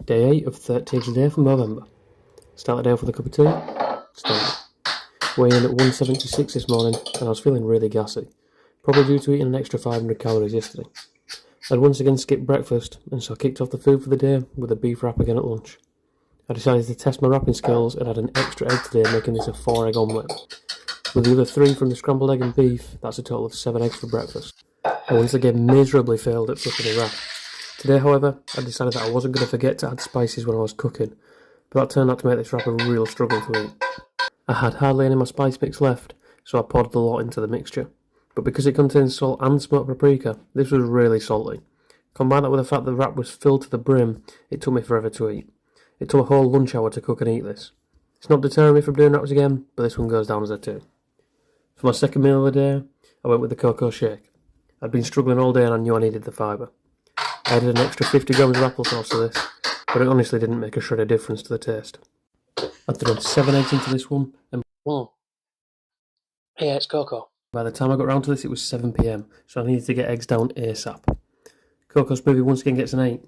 Day 8 of 30th day from Movember. Started the day off with a cup of tea. Started. Weighing in at 176 this morning, and I was feeling really gassy. Probably due to eating an extra 500 calories yesterday. I'd once again skipped breakfast, and so I kicked off the food for the day with a beef wrap again at lunch. I decided to test my wrapping skills and had an extra egg today, making this a 4-egg omelette. With the other 3 from the scrambled egg and beef, that's a total of 7 eggs for breakfast. I once again miserably failed at flipping a wrap. Today, however, I decided that I wasn't going to forget to add spices when I was cooking, but that turned out to make this wrap a real struggle to eat. I had hardly any of my spice mix left, so I poured the lot into the mixture. But because it contains salt and smoked paprika, this was really salty. Combine that with the fact that the wrap was filled to the brim, it took me forever to eat. It took a whole lunch hour to cook and eat this. It's not deterring me from doing wraps again, but this one goes down as a 2. For my second meal of the day, I went with the cocoa shake. I'd been struggling all day and I knew I needed the fibre. I added an extra 50 grams of applesauce to this, but it honestly didn't make a shred of difference to the taste. I'd thrown 7 eggs into this one, and yeah, it's cocoa. By the time I got round to this, it was 7 PM, so I needed to get eggs down ASAP. Cocoa smoothie once again gets an 8.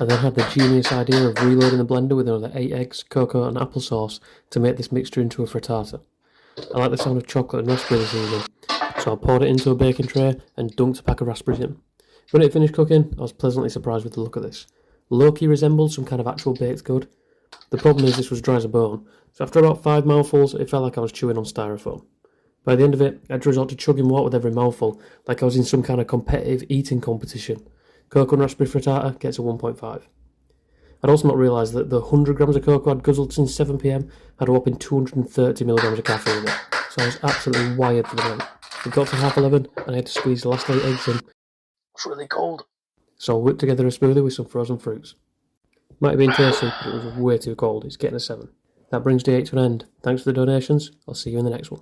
I then had the genius idea of reloading the blender with another 8 eggs, cocoa and applesauce to make this mixture into a frittata. I like the sound of chocolate and raspberry this evening, so I poured it into a baking tray and dunked a pack of raspberries in. When it finished cooking, I was pleasantly surprised with the look of this. Low-key resembled some kind of actual baked good. The problem is this was dry as a bone, so after about 5 mouthfuls, it felt like I was chewing on styrofoam. By the end of it, I had to resort to chugging water with every mouthful, like I was in some kind of competitive eating competition. Cocoa and raspberry frittata gets a 1.5. I'd also not realised that the 100 grams of cocoa I'd guzzled since 7 PM had a whopping 230 milligrams of caffeine in it, so I was absolutely wired for the night. It got to 11:30 and I had to squeeze the last 8 eggs in. It's really cold. So I whipped together a smoothie with some frozen fruits. Might have been tasty, but it was way too cold. It's getting a 7. That brings day 8 to an end. Thanks for the donations. I'll see you in the next one.